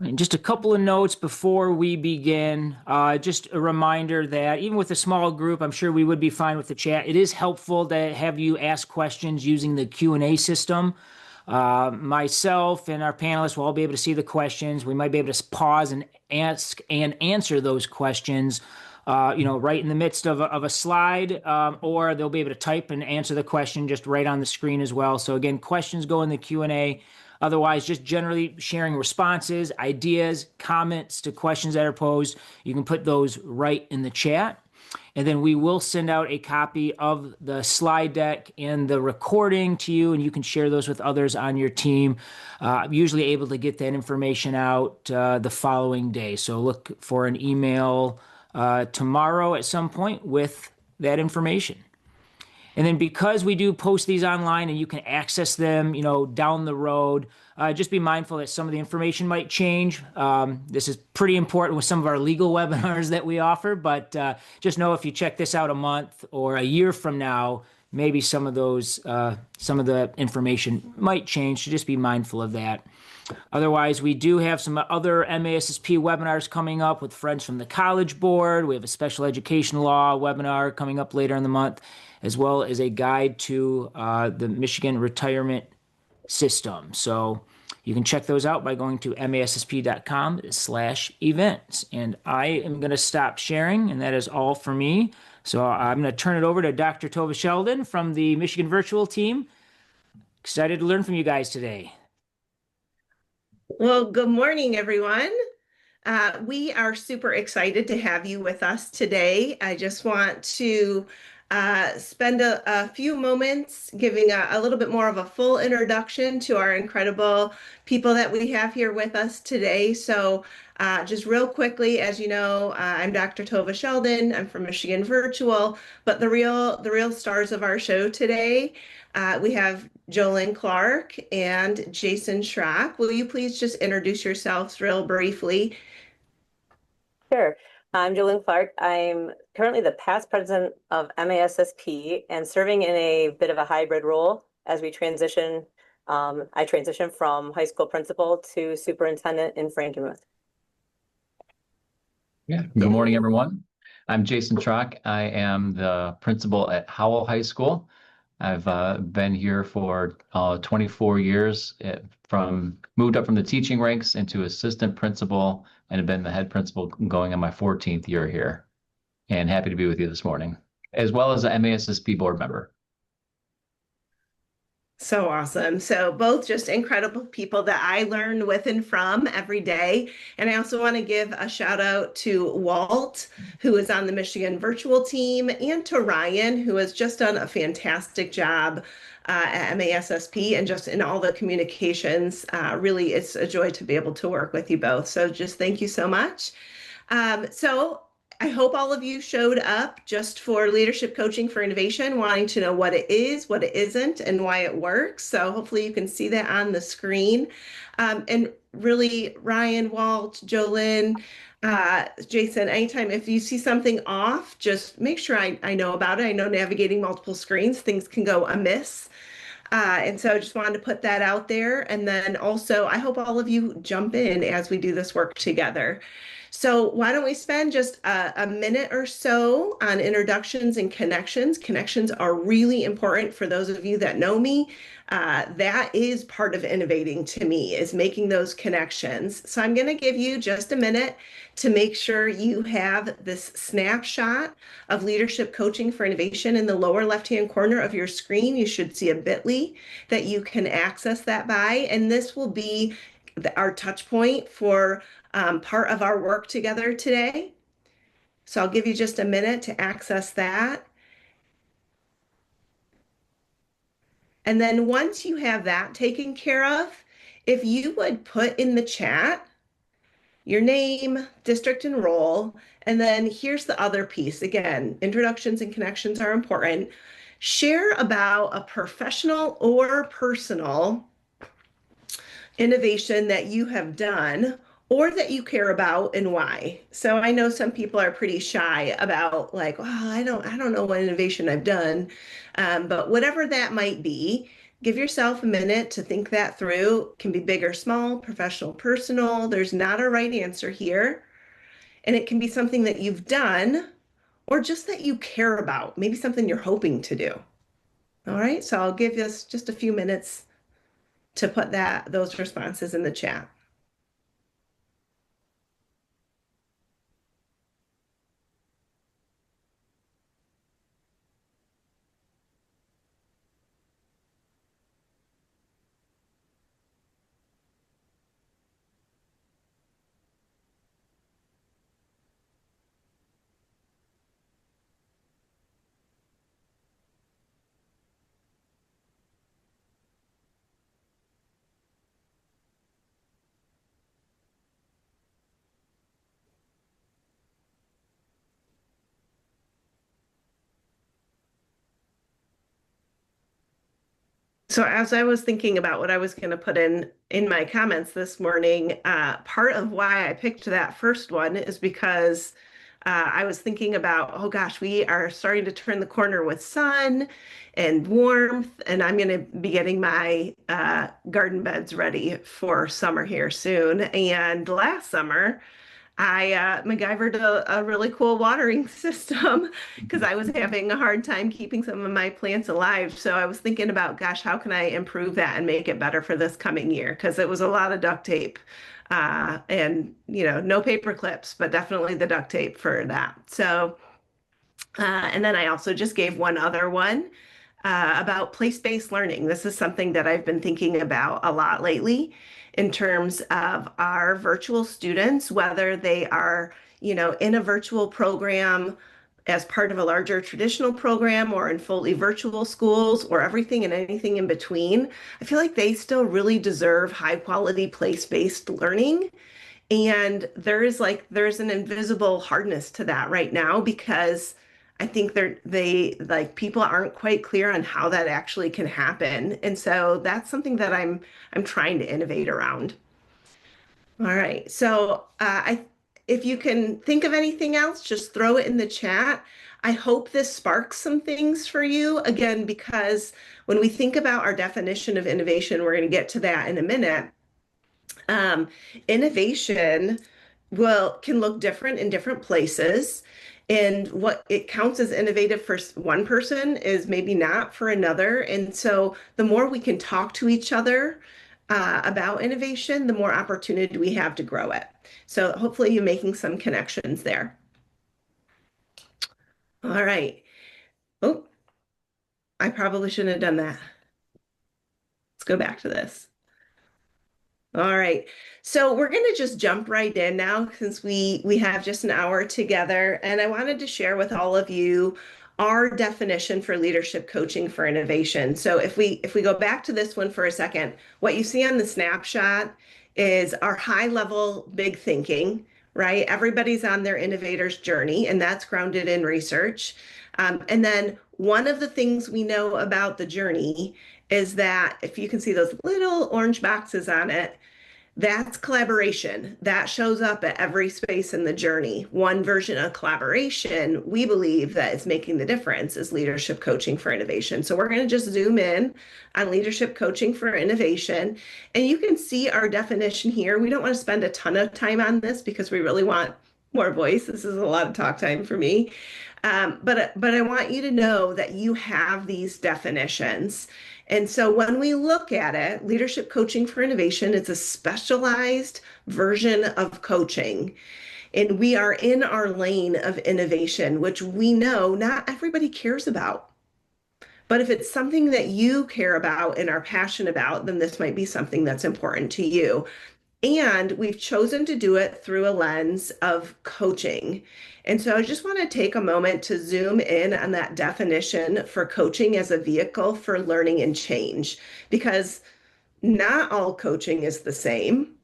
And just a couple of notes before we begin. Just a reminder that even with a small group, I'm sure we would be fine with the chat. It is helpful to have you ask questions using the Q&A system. Myself and our panelists will all be able to see the questions. We might be able to pause and ask and answer those questions, right in the midst of a slide, or they'll be able to type and answer the question just right on the screen as well. So again, questions go in the Q&A. Otherwise, just generally sharing responses, ideas, comments to questions that are posed. You can put those right in the chat. And then we will send out a copy of the slide deck and the recording to you, and you can share those with others on your team. I'm usually able to get that information out the following day. So look for an email tomorrow at some point with that information. And then because we do post these online and you can access them, down the road, just be mindful that some of the information might change. This is pretty important with some of our legal webinars that we offer, but just know if you check this out a month or a year from now, maybe some of the information might change, so just be mindful of that. Otherwise, we do have some other MASSP webinars coming up with friends from the College Board. We have a special education law webinar coming up later in the month, as well as a guide to the Michigan retirement system. So you can check those out by going to massp.com/events. And I am going to stop sharing, and that is all for me. So I'm going to turn it over to Dr. Tova Sheldon from the Michigan Virtual Team. Excited to learn from you guys today. Well, good morning, everyone. We are super excited to have you with us today. I just want to spend a few moments giving a little bit more of a full introduction to our incredible people that we have here with us today. So just real quickly, as you know, I'm Dr. Tova Sheldon. I'm from Michigan Virtual, but the real stars of our show today, we have Jolynn Clark and Jason Schrock. Will you please just introduce yourselves real briefly? Sure. I'm Jolynn Clark. I'm currently the past president of MASSP and serving in a bit of a hybrid role as we transition. I transition from high school principal to superintendent in Frankenmuth. Yeah. Good morning, everyone. I'm Jason Schrock. I am the principal at Howell High School. I've been here for 24 years, moved up from the teaching ranks into assistant principal and have been the head principal going on my 14th year here. And happy to be with you this morning, as well as a MASSP board member. So awesome. So both just incredible people that I learn with and from every day. And I also want to give a shout out to Walt, who is on the Michigan Virtual Team, and to Ryan, who has just done a fantastic job at MASSP and just in all the communications. Really, it's a joy to be able to work with you both. So just thank you so much. So I hope all of you showed up just for Leadership Coaching for Innovation, wanting to know what it is, what it isn't, and why it works. So hopefully you can see that on the screen. And really, Ryan, Walt, Jolynn, Jason, anytime if you see something off, just make sure I know about it. I know navigating multiple screens, things can go amiss. And so I just wanted to put that out there. And then also, I hope all of you jump in as we do this work together. So why don't we spend just a minute or so on introductions and connections. Connections are really important for those of you that know me. That is part of innovating to me, is making those connections. So I'm going to give you just a minute to make sure you have this snapshot of Leadership Coaching for Innovation in the lower left-hand corner of your screen. You should see a bit.ly that you can access that by, and this will be our touch point for part of our work together today. So I'll give you just a minute to access that. And then once you have that taken care of, if you would put in the chat your name, district, and role, and then here's the other piece. Again, introductions and connections are important. Share about a professional or personal innovation that you have done or that you care about and why. So I know some people are pretty shy about I don't know what innovation I've done, but whatever that might be, give yourself a minute to think that through. It can be big or small, professional, personal. There's not a right answer here. And it can be something that you've done or just that you care about, maybe something you're hoping to do. All right, so I'll give us just a few minutes to put those responses in the chat. So as I was thinking about what I was going to put in my comments this morning, part of why I picked that first one is because I was thinking about, oh gosh, we are starting to turn the corner with sun and warmth, and I'm going to be getting my garden beds ready for summer here soon. And last summer, I MacGyvered a really cool watering system because I was having a hard time keeping some of my plants alive. So I was thinking about, gosh, how can I improve that and make it better for this coming year? Because it was a lot of duct tape and, no paper clips, but definitely the duct tape for that. So, and then I also just gave one other one about place-based learning. This is something that I've been thinking about a lot lately in terms of our virtual students, whether they are, in a virtual program as part of a larger traditional program or in fully virtual schools or everything and anything in between. I feel like they still really deserve high quality place-based learning. And there's an invisible hardness to that right now because I think they like people aren't quite clear on how that actually can happen. And so that's something that I'm trying to innovate around. All right. So if you can think of anything else, just throw it in the chat. I hope this sparks some things for you. Again, because when we think about our definition of innovation, we're going to get to that in a minute. Innovation can look different in different places. And what it counts as innovative for one person is maybe not for another. And so the more we can talk to each other about innovation, the more opportunity we have to grow it. So hopefully you're making some connections there. All right. Oh, I probably shouldn't have done that. Let's go back to this. All right. So we're going to just jump right in now since we have just an hour together. And I wanted to share with all of you our definition for leadership coaching for innovation. So if we go back to this one for a second, what you see on the snapshot is our high level big thinking, right? Everybody's on their innovator's journey, and that's grounded in research. And then one of the things we know about the journey is that if you can see those little orange boxes on it, that's collaboration. That shows up at every space in the journey. One version of collaboration, we believe that is making the difference is leadership coaching for innovation. So we're going to just zoom in on leadership coaching for innovation. And you can see our definition here. We don't want to spend a ton of time on this because we really want more voice. This is a lot of talk time for me. But I want you to know that you have these definitions. And so when we look at it, leadership coaching for innovation, it's a specialized version of coaching. And we are in our lane of innovation, which we know not everybody cares about. But if it's something that you care about and are passionate about, then this might be something that's important to you. And we've chosen to do it through a lens of coaching. And so I just want to take a moment to zoom in on that definition for coaching as a vehicle for learning and change, because not all coaching is the same.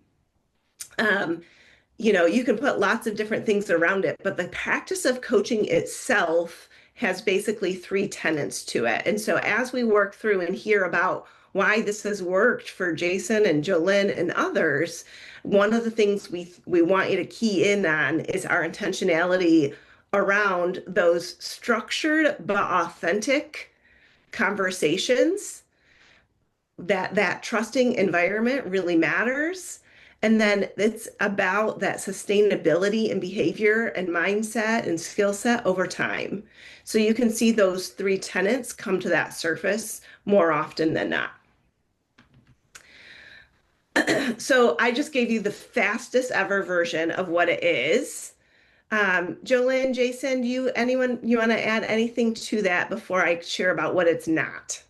You can put lots of different things around it, but the practice of coaching itself has basically three tenets to it. And so as we work through and hear about why this has worked for Jason and Jolynn and others, one of the things we want you to key in on is our intentionality around those structured but authentic conversations that trusting environment really matters. And then it's about that sustainability and behavior and mindset and skill set over time. So you can see those three tenets come to that surface more often than not. So I just gave you the fastest ever version of what it is. Jolynn, Jason, anyone you want to add anything to that before I share about what it's not?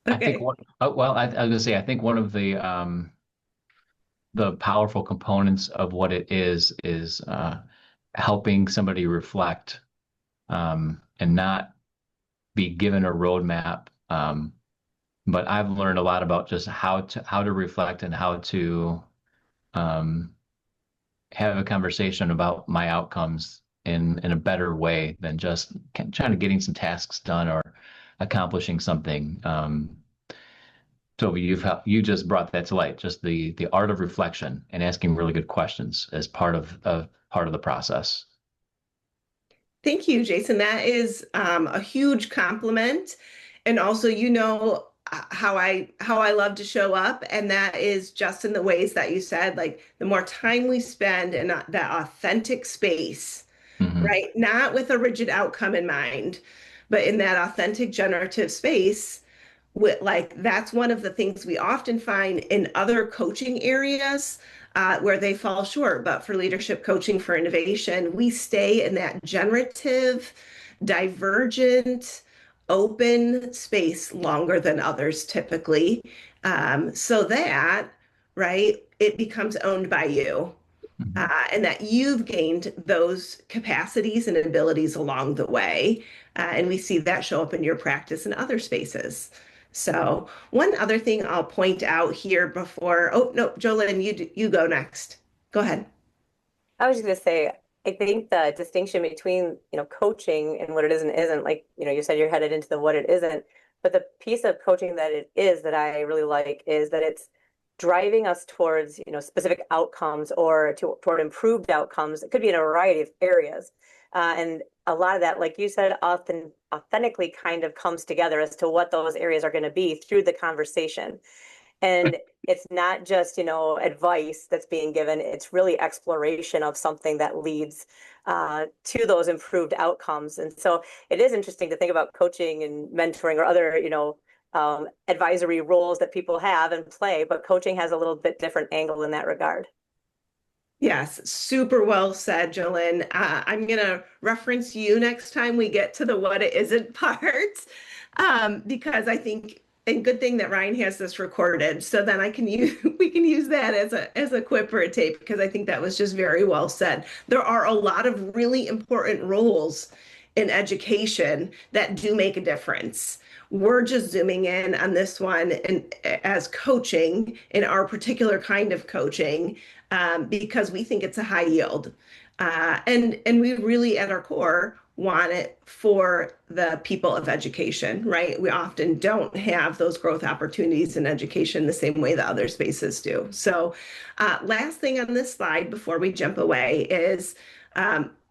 I think Okay. well, I was gonna say, I think one of the powerful components of what it is helping somebody reflect and not be given a roadmap. But I've learned a lot about just how to reflect and how to um, have a conversation about my outcomes in a better way than just trying to getting some tasks done or accomplishing something. So you just brought that to light, just the art of reflection and asking really good questions as part of the process. Thank you, Jason. That is a huge compliment. And also, how I love to show up, and that is just in the ways that you said, like the more time we spend in that authentic space, Hmm. right? Not with a rigid outcome in mind, but in that authentic generative space, with like that's one of the things we often find in other coaching areas where they fall short. But for leadership coaching for innovation, we stay in that generative, divergent, open space longer than others typically, so that, right, it becomes owned by you. Hmm. And that you've gained those capacities and abilities along the way. And we see that show up in your practice in other spaces. So, one other thing I'll point out here before, oh, no, Jolynn, you go next. Go ahead. I was just going to say, I think the distinction between, coaching and what it is and isn't, like, you said you're headed into the what it isn't, but the piece of coaching that it is that I really like is that it's driving us towards, specific outcomes or toward improved outcomes. It could be in a variety of areas. And a lot of that, like you said, authentically kind of comes together as to what those areas are going to be through the conversation. And it's not just, advice that's being given, it's really exploration of something that leads to those improved outcomes. And so it is interesting to think about coaching and mentoring or other, advisory roles that people have and play, but coaching has a little bit different angle in that regard. Yes, super well said, Jolynn. I'm going to reference you next time we get to the what it isn't part, because I think, and good thing that Ryan has this recorded, so then I can use we can use that as a quip or a tape, because I think that was just very well said. There are a lot of really important roles in education that do make a difference. We're just zooming in on this one and as coaching in our particular kind of coaching, because we think it's a high yield. And we really, at our core, want it for the people of education, right? We often don't have those growth opportunities in education the same way that other spaces do. So, last thing on this slide before we jump away is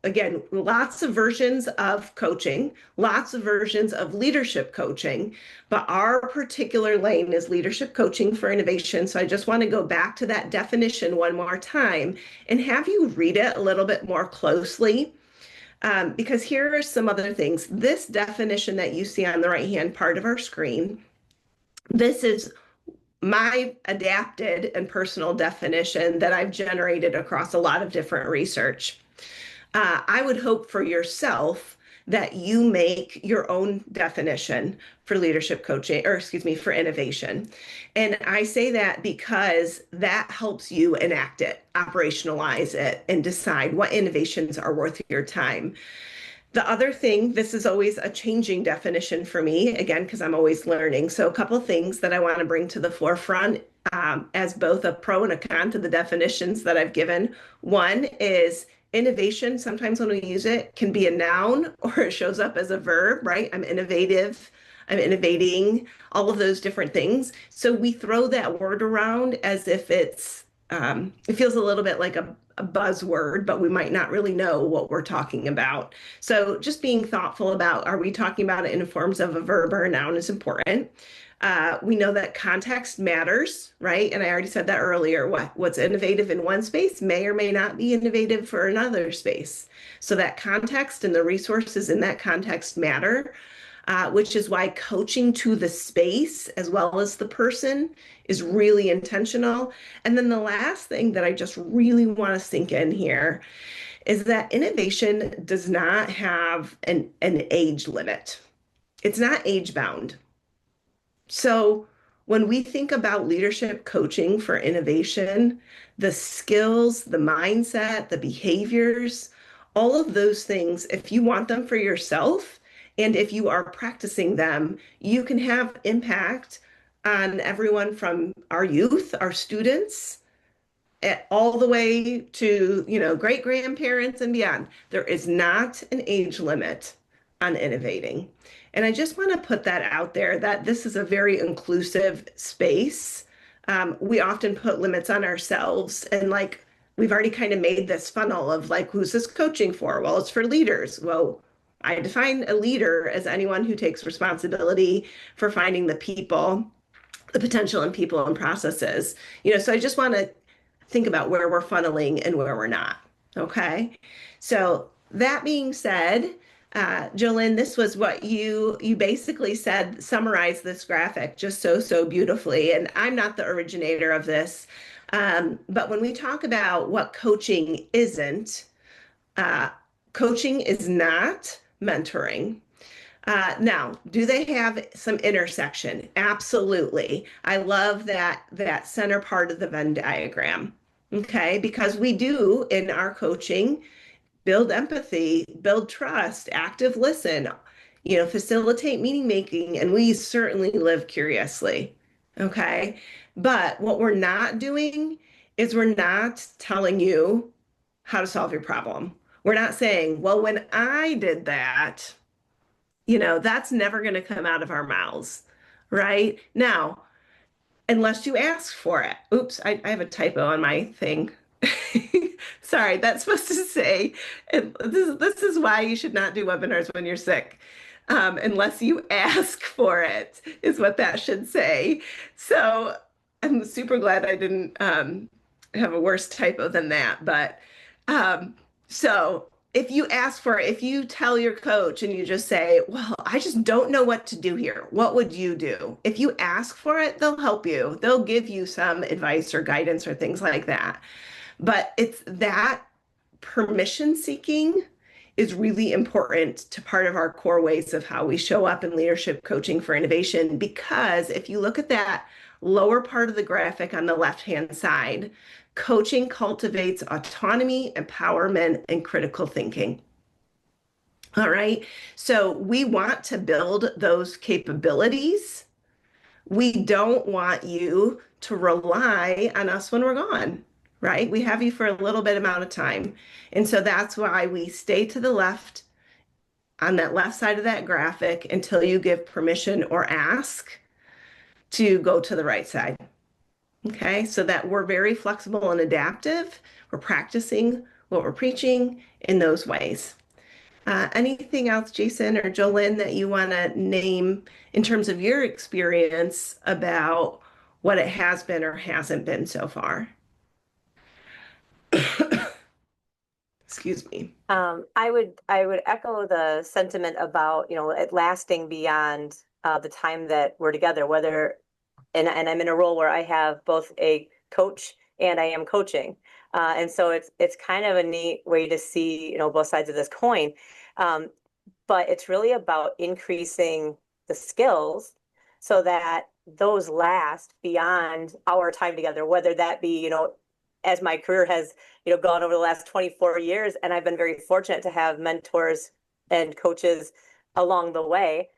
again, lots of versions of coaching, lots of versions of leadership coaching, but our particular lane is leadership coaching for innovation. So I just want to go back to that definition one more time and have you read it a little bit more closely. Because here are some other things. This definition that you see on the right-hand part of our screen, this is my adapted and personal definition that I've generated across a lot of different research. I would hope for yourself that you make your own definition for leadership coaching, or excuse me, for innovation. And I say that because that helps you enact it, operationalize it, and decide what innovations are worth your time. The other thing, this is always a changing definition for me, again, because I'm always learning. So, a couple of things that I want to bring to the forefront as both a pro and a con to the definitions that I've given. One is innovation. Sometimes when we use it, can be a noun or it shows up as a verb, right? I'm innovative, I'm innovating, all of those different things. So, we throw that word around as if it feels a little bit like a buzzword, but we might not really know what we're talking about. So just being thoughtful about, are we talking about it in forms of a verb or a noun is important. We know that context matters, right? And I already said that earlier. What's innovative in one space may or may not be innovative for another space. So that context and the resources in that context matter, which is why coaching to the space as well as the person is really intentional. And then the last thing that I just really want to sink in here is that innovation does not have an age limit. It's not age bound. So when we think about leadership coaching for innovation, the skills, the mindset, the behaviors, all of those things, if you want them for yourself and if you are practicing them, you can have impact on everyone from our youth, our students, all the way to, great grandparents and beyond. There is not an age limit on innovating. And I just want to put that out there that this is a very inclusive space. We often put limits on ourselves, and like we've already kind of made this funnel of like, who's this coaching for? Well, it's for leaders. Well, I define a leader as anyone who takes responsibility for finding the people, the potential in people and processes. So I just want to think about where we're funneling and where we're not. Okay. So that being said, Jolynn, this was what you basically said, summarize this graphic just so beautifully. And I'm not the originator of this. But when we talk about what coaching isn't, coaching is not mentoring. Now, do they have some intersection? Absolutely. I love that center part of the Venn diagram. Okay, because we do in our coaching build empathy, build trust, active listen, facilitate meaning making, and we certainly live curiously. Okay, but what we're not doing is we're not telling you how to solve your problem. We're not saying, well, when I did that, that's never going to come out of our mouths, right? Now, unless you ask for it. Oops, I have a typo on my thing. Sorry, that's supposed to say, this is why you should not do webinars when you're sick. Unless you ask for it, is what that should say. So I'm super glad I didn't have a worse typo than that. But so if you ask for it, if you tell your coach and you just say, well, I just don't know what to do here, what would you do? If you ask for it, they'll help you. They'll give you some advice or guidance or things like that. But it's that permission seeking is really important to part of our core ways of how we show up in leadership coaching for innovation. Because if you look at that lower part of the graphic on the left-hand side, coaching cultivates autonomy, empowerment, and critical thinking. All right. So we want to build those capabilities. We don't want you to rely on us when we're gone, right? We have you for a little bit amount of time. And so that's why we stay to the left on that left side of that graphic until you give permission or ask to go to the right side. Okay, so that we're very flexible and adaptive. We're practicing what we're preaching in those ways. Anything else, Jason or Jolynn, that you want to name in terms of your experience about what it has been or hasn't been so far? Excuse me. I would echo the sentiment about, it lasting beyond the time that we're together, whether and I'm in a role where I have both a coach and I am coaching. And so it's kind of a neat way to see, both sides of this coin. But it's really about increasing the skills so that those last beyond our time together, whether that be, as my career has, gone over the last 24 years, and I've been very fortunate to have mentors and coaches along the way,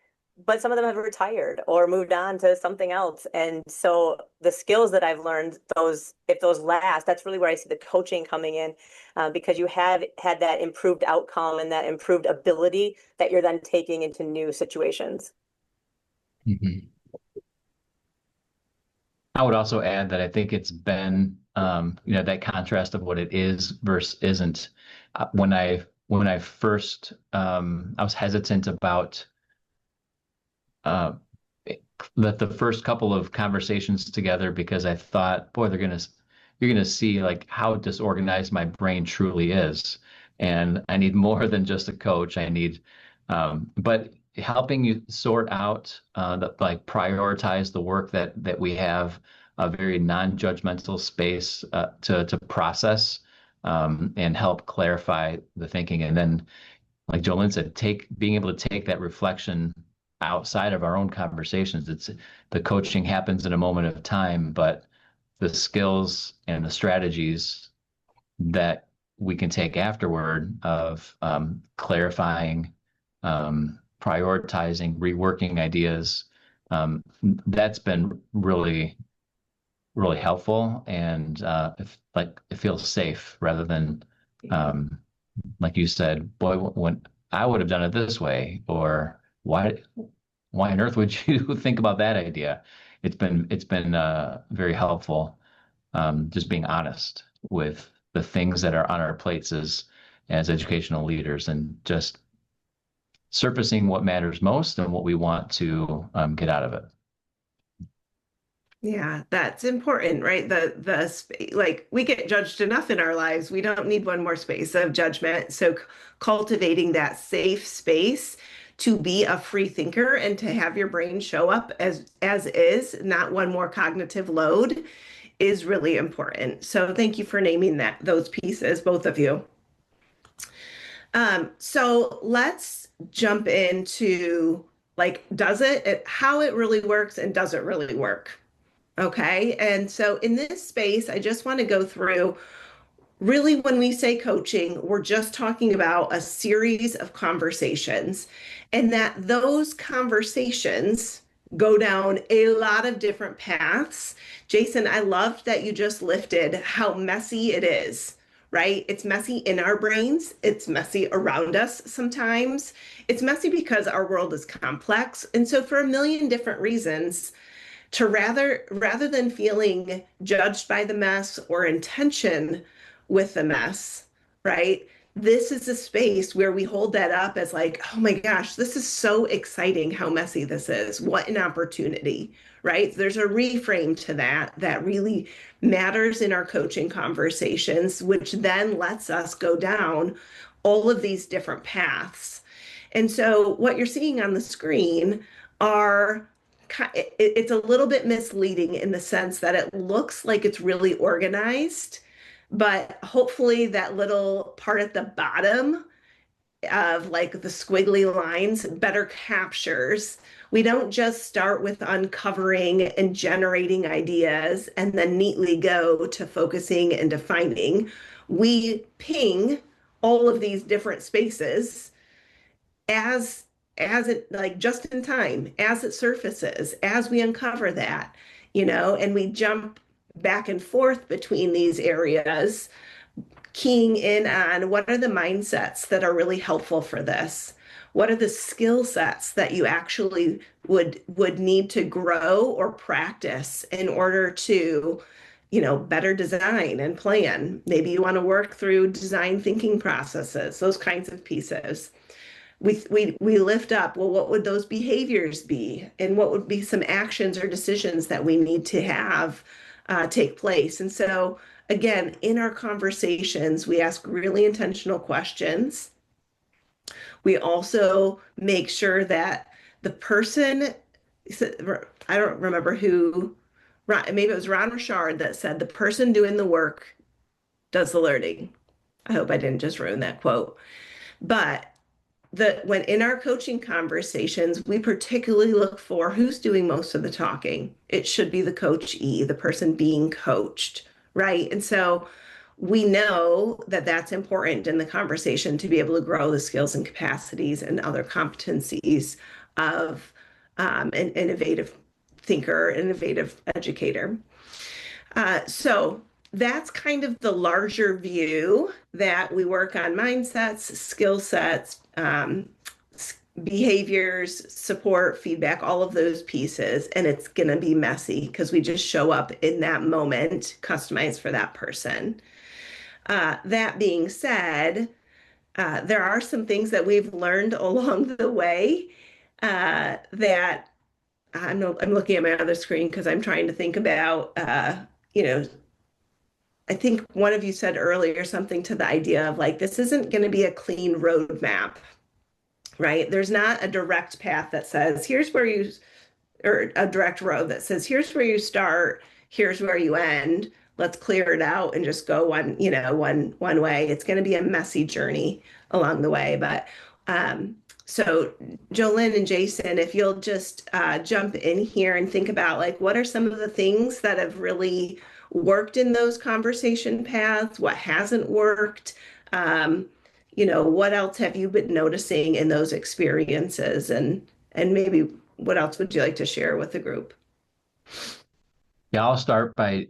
but some of them have retired or moved on to something else. And so the skills that I've learned, if those last, that's really where I see the coaching coming in, because you have had that improved outcome and that improved ability that you're then taking into new situations. I would also add that I think it's been that contrast of what it is versus isn't. When I first, I was hesitant about uh, the first couple of conversations together because I thought, boy, you're gonna see like how disorganized my brain truly is, and I need more than just a coach. But helping you sort out, like prioritize the work that we have, a very non-judgmental space to process, and help clarify the thinking, and then like Jolene said, being able to take that reflection outside of our own conversations. The coaching happens in a moment of time, but the skills and the strategies that we can take afterward of clarifying, prioritizing, reworking ideas, that's been really, really helpful, and it feels safe rather than like you said, boy, when I would have done it this way, or why on earth would you think about that idea? It's been very helpful, just being honest with the things that are on our plates as educational leaders, and just surfacing what matters most and what we want to get out of it. Yeah, that's important, right? Like we get judged enough in our lives. We don't need one more space of judgment. So cultivating that safe space to be a free thinker and to have your brain show up as is, not one more cognitive load, is really important. So thank you for naming those pieces, both of you. So let's jump into like, how it really works and does it really work? Okay. And so in this space, I just want to go through really when we say coaching, we're just talking about a series of conversations, and that those conversations go down a lot of different paths. Jason, I loved that you just lifted how messy it is, right? It's messy in our brains. It's messy around us sometimes. It's messy because our world is complex. And so for a million different reasons, to rather than feeling judged by the mess or in tension with the mess, right? This is a space where we hold that up as like, oh my gosh, this is so exciting how messy this is. What an opportunity, right? There's a reframe to that really matters in our coaching conversations, which then lets us go down all of these different paths. And so what you're seeing on the screen are it's a little bit misleading in the sense that it looks like it's really organized, but hopefully that little part at the bottom of like the squiggly lines better captures. We don't just start with uncovering and generating ideas and then neatly go to focusing and defining. We ping all of these different spaces as it like just in time, as it surfaces, as we uncover that, and we jump back and forth between these areas, keying in on what are the mindsets that are really helpful for this? What are the skill sets that you actually would need to grow or practice in order to, better design and plan? Maybe you want to work through design thinking processes, those kinds of pieces. We lift up, well, what would those behaviors be? And what would be some actions or decisions that we need to have take place? And so, again, in our conversations, we ask really intentional questions. We also make sure that the person, I don't remember who, maybe it was Ron Richard that said, the person doing the work does the learning. I hope I didn't just ruin that quote. But when in our coaching conversations, we particularly look for who's doing most of the talking. It should be the coachee, the person being coached, right? And so we know that that's important in the conversation to be able to grow the skills and capacities and other competencies of an innovative thinker, innovative educator. So that's kind of the larger view that we work on mindsets, skill sets, behaviors, support, feedback, all of those pieces. And it's going to be messy because we just show up in that moment, customized for that person. That being said, there are some things that we've learned along the way that I'm looking at my other screen because I'm trying to think about, you know, I think one of you said earlier something to the idea of like, this isn't going to be a clean roadmap, right? There's not a direct path that says, here's where you, or a direct road that says, here's where you start, here's where you end. Let's clear it out and just go one way. It's going to be a messy journey along the way. But so Jolynn and Jason, if you'll just jump in here and think about like, what are some of the things that have really worked in those conversation paths? What hasn't worked? What else have you been noticing in those experiences? And maybe what else would you like to share with the group? Yeah, I'll start by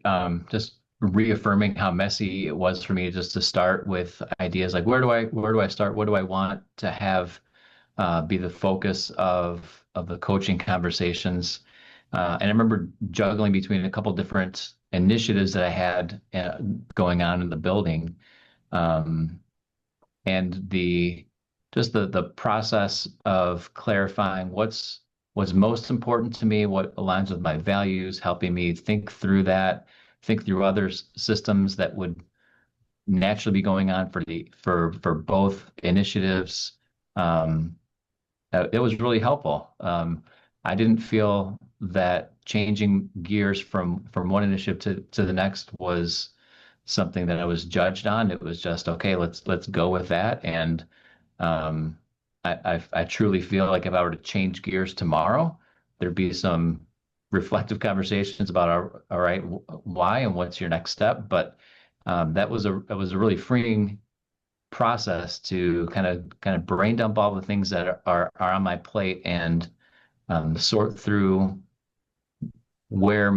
just reaffirming how messy it was for me just to start with ideas like where do I start? What do I want to have be the focus of the coaching conversations? And I remember juggling between a couple different initiatives that I had going on in the building, and the process of clarifying what's most important to me, what aligns with my values, helping me think through that, think through other systems that would naturally be going on for both initiatives. It was really helpful. I didn't feel that changing gears from one initiative to the next was something that I was judged on. It was just, okay, let's go with that. And I truly feel like if I were to change gears tomorrow, there'd be some reflective conversations about, all right, why and what's your next step. But that was a really freeing process to kind of brain dump all the things that are on my plate and sort through where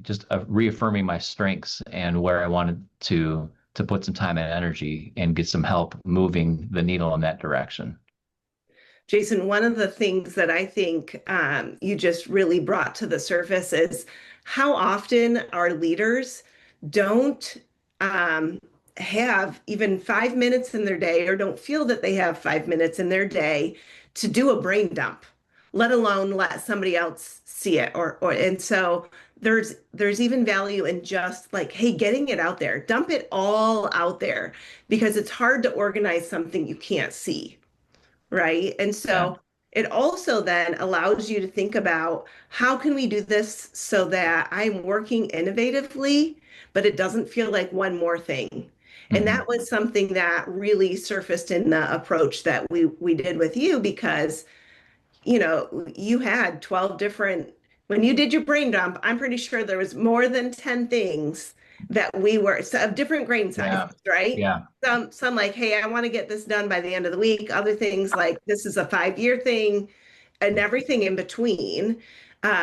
just reaffirming my strengths and where I wanted to put some time and energy and get some help moving the needle in that direction. Jason, one of the things that I think you just really brought to the surface is how often our leaders don't have even 5 minutes in their day or don't feel that they have 5 minutes in their day to do a brain dump, let alone let somebody else see it. And so there's even value in just like, hey, getting it out there, dump it all out there because it's hard to organize something you can't see. Right. And so it also then allows you to think about how can we do this so that I'm working innovatively, but it doesn't feel like one more thing. And that was something that really surfaced in the approach that we did with you because, you had 12 different, when you did your brain dump, I'm pretty sure there was more than 10 things that we were of different grain sizes, right? Yeah. Some like, hey, I want to get this done by the end of the week. Other things like this is a 5-year thing and everything in between.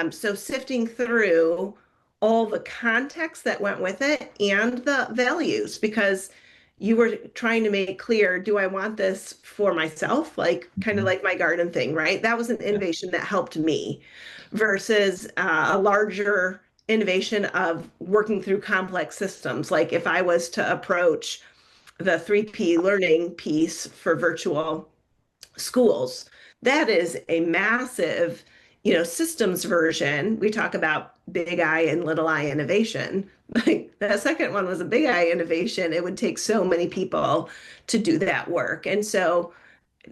So sifting through all the context that went with it and the values because you were trying to make clear, do I want this for myself? Like kind of like my garden thing, right? That was an innovation that helped me versus a larger innovation of working through complex systems. Like if I was to approach the 3P learning piece for virtual schools, that is a massive, systems version. We talk about big I and little I innovation. Like that second one was a big I innovation. It would take so many people to do that work. And so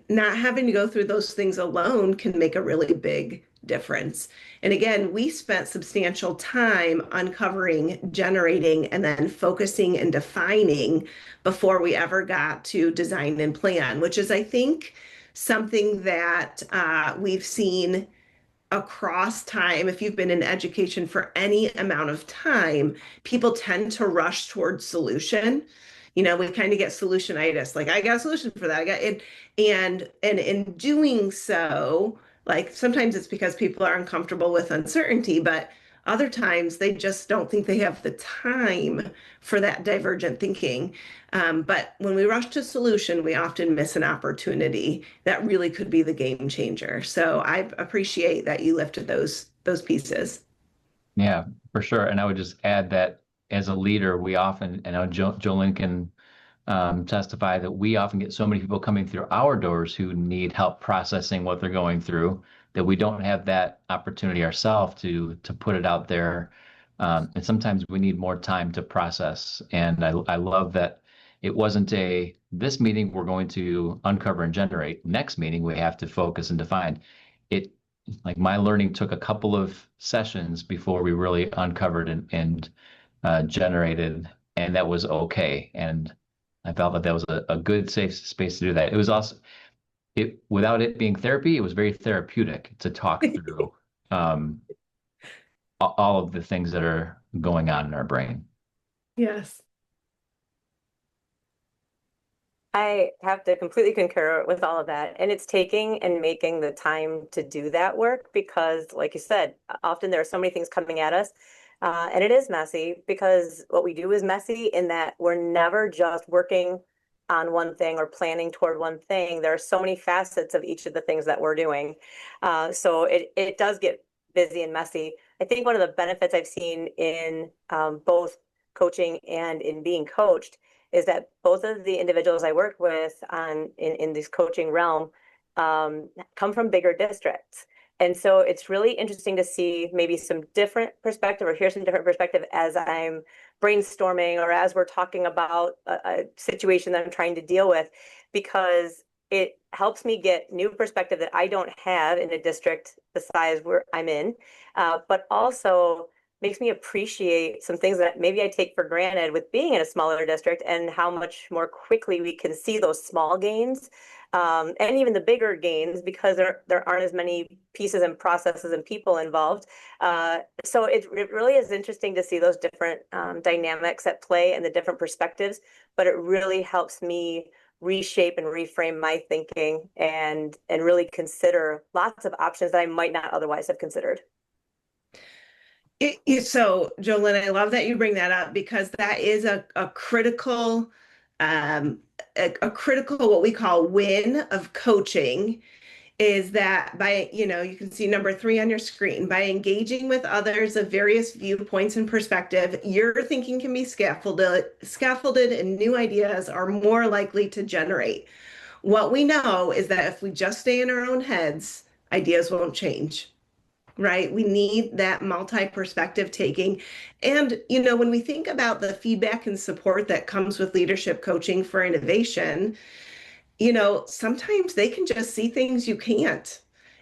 not having to go through those things alone can make a really big difference. And again, we spent substantial time uncovering, generating, and then focusing and defining before we ever got to design and plan, which is, I think, something that we've seen across time. If you've been in education for any amount of time, people tend to rush towards solution. We kind of get solutionitis, like I got a solution for that. I got it. And in doing so, like sometimes it's because people are uncomfortable with uncertainty, but Other times they just don't think they have the time for that divergent thinking. But when we rush to solution, we often miss an opportunity that really could be the game changer. So I appreciate that you lifted those pieces. Yeah, for sure. And I would just add that as a leader, we often, and I know Jolene can testify that we often get so many people coming through our doors who need help processing what they're going through that we don't have that opportunity ourselves to put it out there. And sometimes we need more time to process. And I love that it wasn't this meeting we're going to uncover and generate. Next meeting we have to focus and define. It like my learning took a couple of sessions before we really uncovered and generated, and that was okay. And I felt that was a good, safe space to do that. It was also without it being therapy, it was very therapeutic to talk through um, all of the things that are going on in our brain. Yes. I have to completely concur with all of that. And it's taking and making the time to do that work because, like you said, often there are so many things coming at us. And it is messy because what we do is messy in that we're never just working on one thing or planning toward one thing. There are so many facets of each of the things that we're doing. So it does get busy and messy. I think one of the benefits I've seen in both coaching and in being coached is that both of the individuals I work with in this coaching realm come from bigger districts. And so it's really interesting to see maybe some different perspective or hear some different perspective as I'm brainstorming or as we're talking about a situation that I'm trying to deal with, because it helps me get new perspective that I don't have in a district the size where I'm in, but also makes me appreciate some things that maybe I take for granted with being in a smaller district and how much more quickly we can see those small gains and even the bigger gains because there aren't as many pieces and processes and people involved. So it really is interesting to see those different dynamics at play and the different perspectives, but it really helps me reshape and reframe my thinking and really consider lots of options that I might not otherwise have considered. So, Jolyn, I love that you bring that up because that is a critical, a critical what we call win of coaching is that by, you can see number 3 on your screen, by engaging with others of various viewpoints and perspective, your thinking can be scaffolded and new ideas are more likely to generate. What we know is that if we just stay in our own heads, ideas won't change. Right? We need that multi-perspective taking. And, when we think about the feedback and support that comes with leadership coaching for innovation, sometimes they can just see things you can't.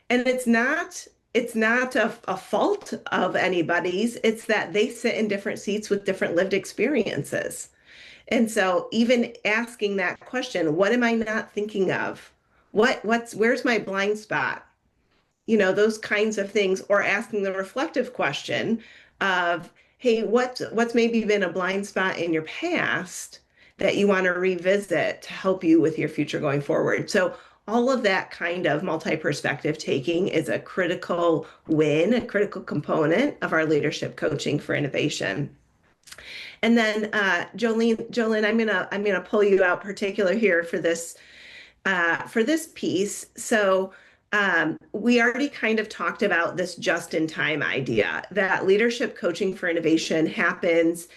And it's not a fault of anybody's. It's that they sit in different seats with different lived experiences. And so even asking that question, what am I not thinking of? Where's my blind spot? Those kinds of things, or asking the reflective question of, hey, what's maybe been a blind spot in your past that you want to revisit to help you with your future going forward. So all of that kind of multi-perspective taking is a critical win, a critical component of our leadership coaching for innovation. And then Jolene, I'm gonna pull you out particular here for this piece. So we already kind of talked about this just-in-time idea that leadership coaching for innovation happens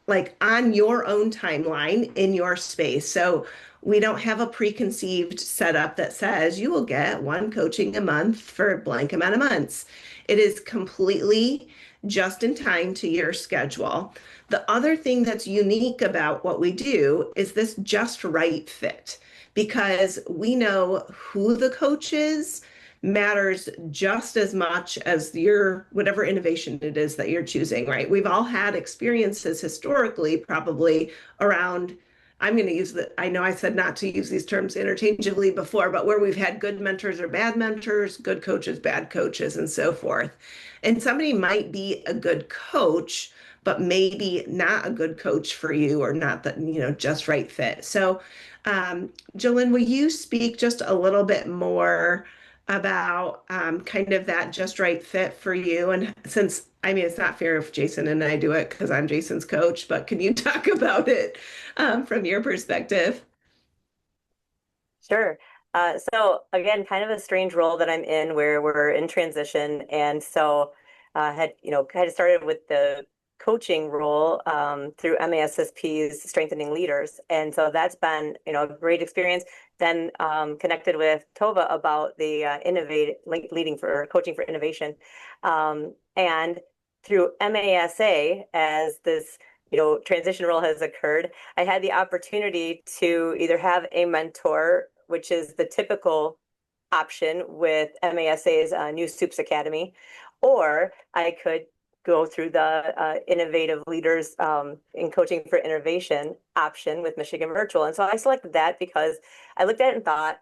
like on your own timeline in your space. So we don't have a preconceived setup that says you will get one coaching a month for a blank amount of months. It is completely just in time to your schedule. The other thing that's unique about what we do is this just right fit because we know who the coach is matters just as much as your whatever innovation it is that you're choosing, right? We've all had experiences historically, probably around, I'm going to use I know I said not to use these terms interchangeably before, but where we've had good mentors or bad mentors, good coaches, bad coaches, and so forth. And somebody might be a good coach, but maybe not a good coach for you or not the, just right fit. So, Jolyn, will you speak just a little bit more about kind of that just right fit for you. And since, I mean, it's not fair if Jason and I do it because I'm Jason's coach, but can you talk about it from your perspective? Sure. So again, kind of a strange role that I'm in where we're in transition. And so had, kind of started with the coaching role through MASSP's Strengthening Leaders. And so that's been, a great experience. Then connected with Tova about the leading for coaching for innovation. And through MASA, as this, transition role has occurred, I had the opportunity to either have a mentor, which is the typical option with MASA's New Soups Academy, or I could go through the Innovative Leaders in Coaching for Innovation option with Michigan Virtual. And so I selected that because I looked at it and thought,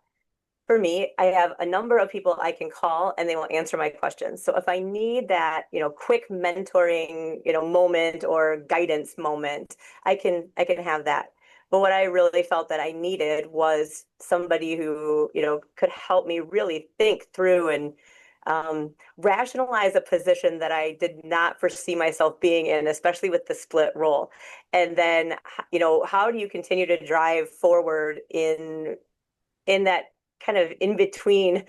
for me, I have a number of people I can call and they will answer my questions. So if I need that, quick mentoring, moment or guidance moment, I can have that. But what I really felt that I needed was somebody who, could help me really think through and rationalize a position that I did not foresee myself being in, especially with the split role. And then, how do you continue to drive forward in that kind of in between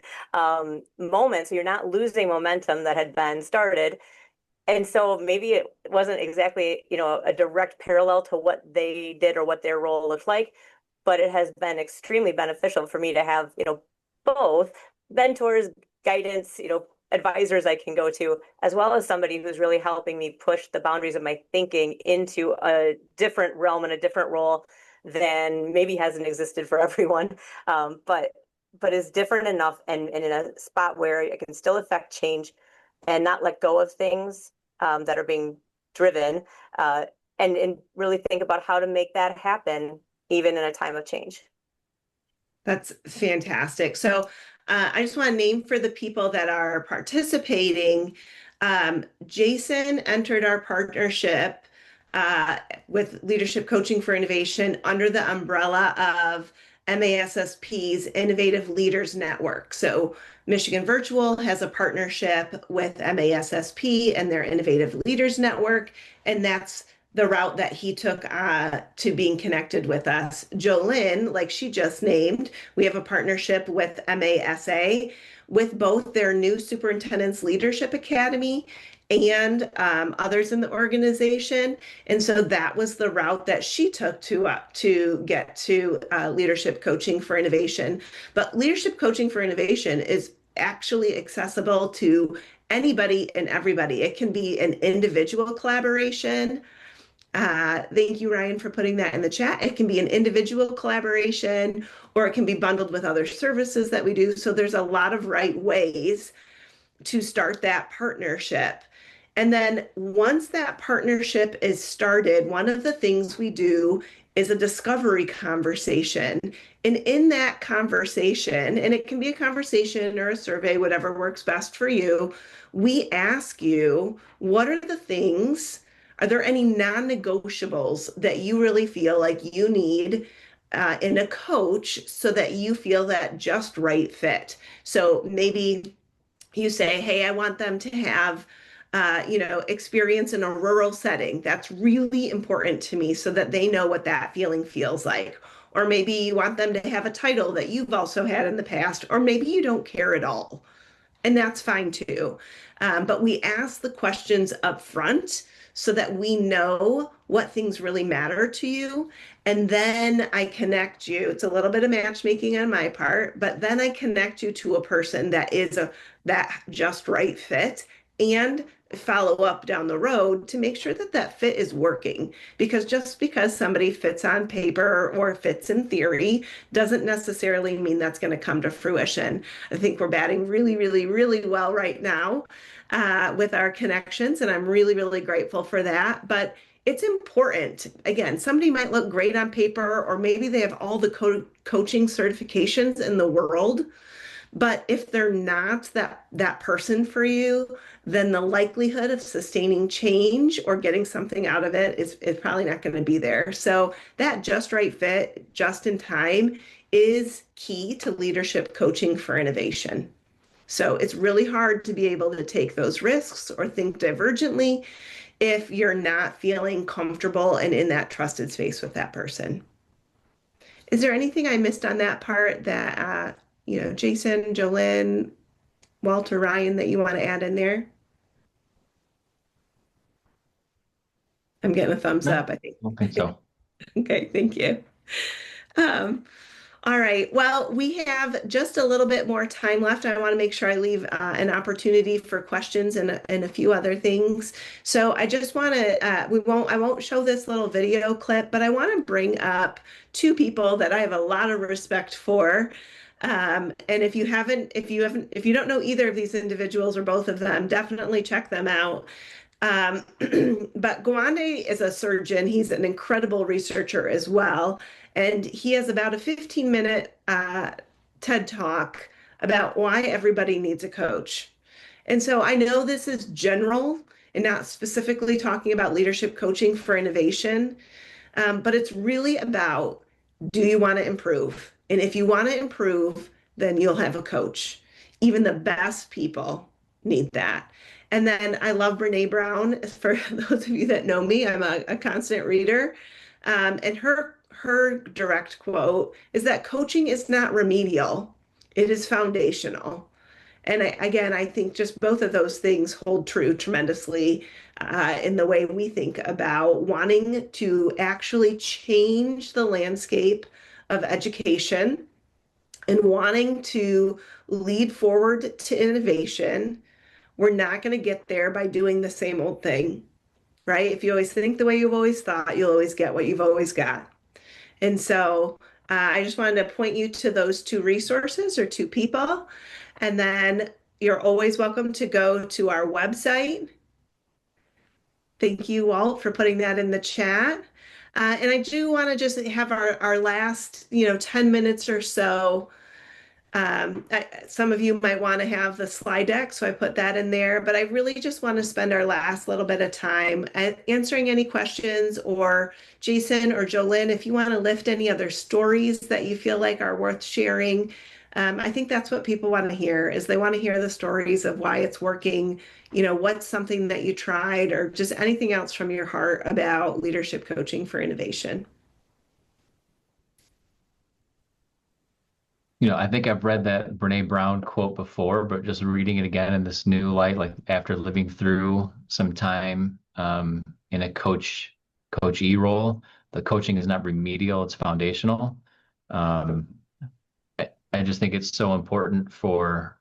moments so you're not losing momentum that had been started. And so maybe it wasn't exactly, a direct parallel to what they did or what their role looked like, but it has been extremely beneficial for me to have, both mentors, guidance, advisors I can go to, as well as somebody who's really helping me push the boundaries of my thinking into a different realm and a different role than maybe hasn't existed for everyone. But is different enough and in a spot where it can still affect change and not let go of things that are being driven and really think about how to make that happen even in a time of change. That's fantastic. So I just want to name for the people that are participating. Jason entered our partnership with Leadership Coaching for Innovation under the umbrella of MASSP's Innovative Leaders Network. So Michigan Virtual has a partnership with MASSP and their Innovative Leaders Network, and that's the route that he took to being connected with us. Jolynn, like she just named, we have a partnership with MASA with both their new Superintendent's Leadership Academy and others in the organization. And so that was the route that she took to get to Leadership Coaching for Innovation. But Leadership Coaching for Innovation is actually accessible to anybody and everybody. It can be an individual collaboration. Thank you, Ryan, for putting that in the chat. It can be an individual collaboration, or it can be bundled with other services that we do. So there's a lot of right ways to start that partnership. And then once that partnership is started, one of the things we do is a discovery conversation. And in that conversation, and it can be a conversation or a survey, whatever works best for you, we ask you, what are the things, are there any non-negotiables that you really feel like you need in a coach so that you feel that just right fit? So maybe you say, hey, I want them to have experience in a rural setting. That's really important to me so that they know what that feeling feels like. Or maybe you want them to have a title that you've also had in the past, or maybe you don't care at all. And that's fine too. But we ask the questions up front so that we know what things really matter to you. And then I connect you. It's a little bit of matchmaking on my part, but then I connect you to a person that is that just right fit and follow up down the road to make sure that that fit is working. Because just because somebody fits on paper or fits in theory doesn't necessarily mean that's going to come to fruition. I think we're batting really, really, really well right now with our connections, and I'm really, really grateful for that. But it's important. Again, somebody might look great on paper, or maybe they have all the coaching certifications in the world. But if they're not that person for you, then the likelihood of sustaining change or getting something out of it is probably not going to be there. So that just right fit, just in time, is key to leadership coaching for innovation. So it's really hard to be able to take those risks or think divergently if you're not feeling comfortable and in that trusted space with that person. Is there anything I missed on that part that, Jason, Jolynn, Walter, Ryan, that you want to add in there? I'm getting a thumbs No, up, I think. I don't think so. Okay, thank you. Um, all right, well, we have just a little bit more time left. I want to make sure I leave an opportunity for questions and a few other things. So I just want to, I won't show this little video clip, but I want to bring up two people that I have a lot of respect for. And if you don't know either of these individuals or both of them, definitely check them out. Um, but Gwande is a surgeon. He's an incredible researcher as well. And he has about a 15-minute TED talk about why everybody needs a coach. And so I know this is general and not specifically talking about leadership coaching for innovation, but it's really about, do you want to improve? And if you want to improve, then you'll have a coach. Even the best people need that. And then I love Brene Brown. For those of you that know me, I'm a constant reader. And her direct quote is that coaching is not remedial, it is foundational. And again, I think just both of those things hold true tremendously in the way we think about wanting to actually change the landscape of education and wanting to lead forward to innovation. We're not going to get there by doing the same old thing, right? If you always think the way you've always thought, you'll always get what you've always got. And so I just wanted to point you to those two resources or two people. And then you're always welcome to go to our website. Thank you, Walt, for putting that in the chat. And I do want to just have our last, 10 minutes or so. Some of you might want to have the slide deck, so I put that in there, but I really just want to spend our last little bit of time answering any questions, or Jason or Jolynn, if you want to lift any other stories that you feel like are worth sharing. I think that's what people want to hear, is they want to hear the stories of why it's working, what's something that you tried, or just anything else from your heart about leadership coaching for innovation. I think I've read that Brene Brown quote before, but just reading it again in this new light, like after living through some time in a coachee role, the coaching is not remedial, it's foundational. I just think it's so important for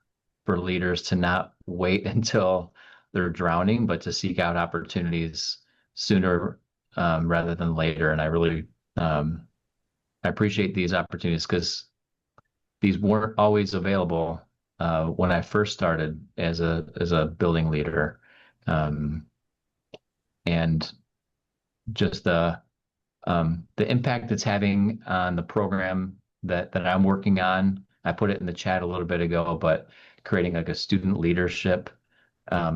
leaders to not wait until they're drowning, but to seek out opportunities sooner rather than later. And I really I appreciate these opportunities because these weren't always available when I first started as a building leader, and just the impact it's having on the program that I'm working on. I put it in the chat a little bit ago, but creating like a student leadership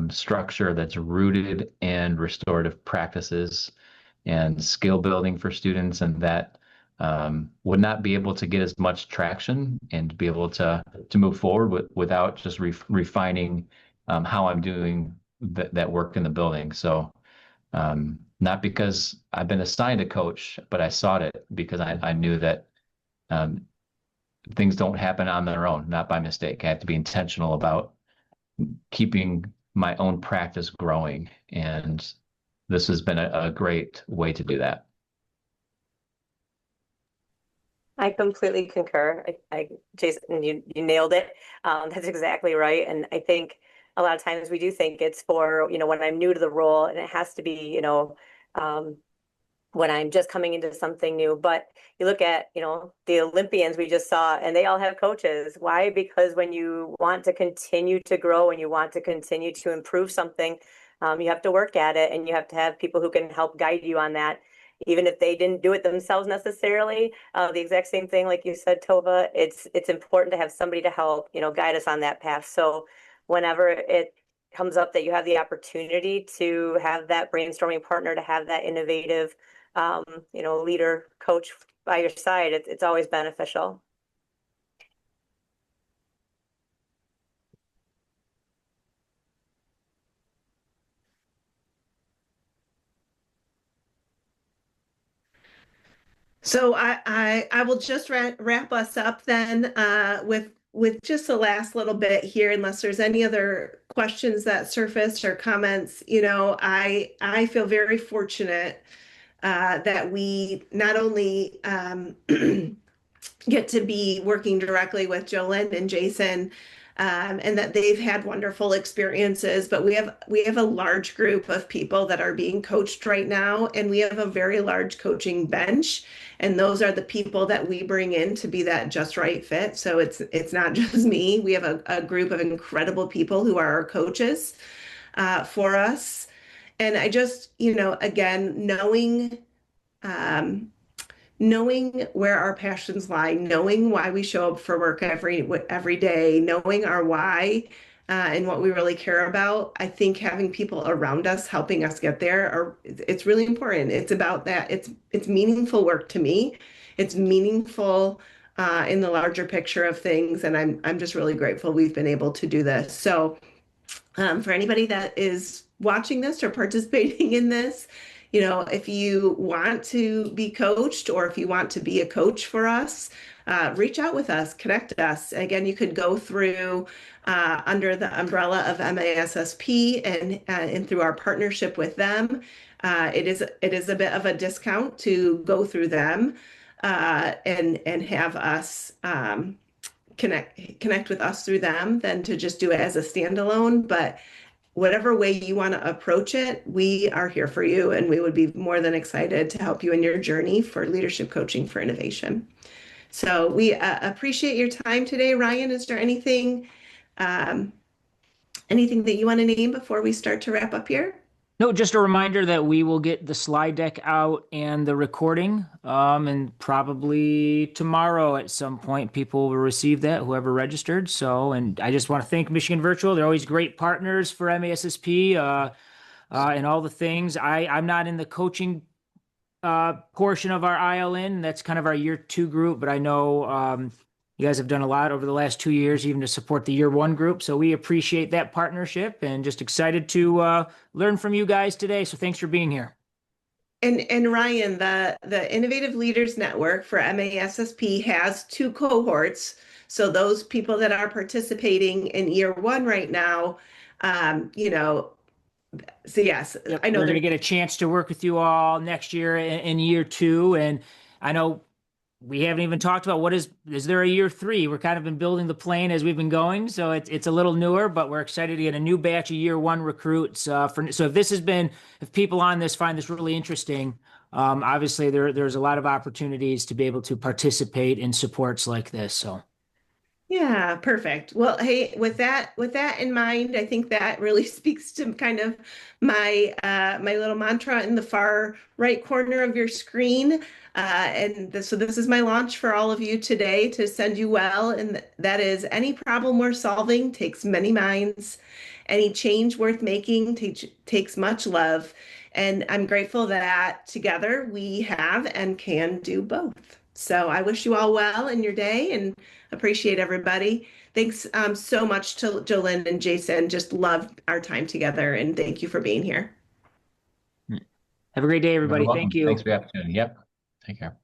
structure that's rooted in restorative practices and skill building for students, and that would not be able to get as much traction and be able to move forward without just refining how I'm doing that work in the building. So not because I've been assigned a coach, but I sought it because I knew that things don't happen on their own, not by mistake. I have to be intentional about keeping my own practice growing, and this has been a great way to do that. I completely concur. Jason, you nailed it. That's exactly right. And I think a lot of times we do think it's for, when I'm new to the role, and it has to be, when I'm just coming into something new. But you look at, the Olympians we just saw, and they all have coaches. Why? Because when you want to continue to grow and you want to continue to improve something, you have to work at it, and you have to have people who can help guide you on that. Even if they didn't do it themselves necessarily, the exact same thing, like you said, Tova, it's important to have somebody to help, guide us on that path. So whenever it comes up that you have the opportunity to have that brainstorming partner, to have that innovative, leader, coach by your side, it's always beneficial. So I will just wrap us up then with just the last little bit here, unless there's any other questions that surfaced or comments. I feel very fortunate that we not only get to be working directly with Jolyn and Jason, and that they've had wonderful experiences. But we have a large group of people that are being coached right now, and we have a very large coaching bench. And those are the people that we bring in to be that just right fit. So it's not just me. We have a group of incredible people who are our coaches for us. And I just, again, knowing where our passions lie, knowing why we show up for work every day, knowing our why and what we really care about. I think having people around us helping us get there it's really important. It's about that. It's meaningful work to me. It's meaningful in the larger picture of things, and I'm just really grateful we've been able to do this. So for anybody that is watching this or participating in this, if you want to be coached or if you want to be a coach for us, reach out with us, connect us. Again, you could go through under the umbrella of MASSP and through our partnership with them. It is a bit of a discount to go through them and have us connect with us through them than to just do it as a standalone. But whatever way you want to approach it, we are here for you, and we would be more than excited to help you in your journey for leadership coaching for innovation. So we appreciate your time today. Ryan, is there anything that you want to name before we start to wrap up here? No, just a reminder that we will get the slide deck out and the recording, and probably tomorrow at some point, people will receive that, whoever registered. So, and I just want to thank Michigan Virtual. They're always great partners for MASSP and all the things. I'm not in the coaching portion of our ILN. That's kind of our year 2 group, but I know you guys have done a lot over the last 2 years, even to support the year 1 group. So we appreciate that partnership and just excited to learn from you guys today. So thanks for being here. And Ryan, the Innovative Leaders Network for MASSP has 2 cohorts. So those people that are participating in year 1 right now, so yes, I know we're going to get a chance to work with you all next year in year 2. And I know we haven't even talked about is there a year 3? We're kind of been building the plane as we've been going. So it's a little newer, but we're excited to get a new batch of year 1 recruits. So if people on this find this really interesting, obviously there's a lot of opportunities to be able to participate in supports like this. So. Yeah, perfect. Well, hey, with that in mind, I think that really speaks to kind of my little mantra in the far right corner of your screen. So this is my launch for all of you today to send you well. And that is, any problem worth solving takes many minds. Any change worth making takes much love. And I'm grateful that together we have and can do both. So I wish you all well in your day and appreciate everybody. Thanks so much to Jolyn and Jason. Just loved our time together, and thank you for being here. Have a great day, everybody. You're welcome. Thank you. Thanks for the opportunity. Yep. Take care.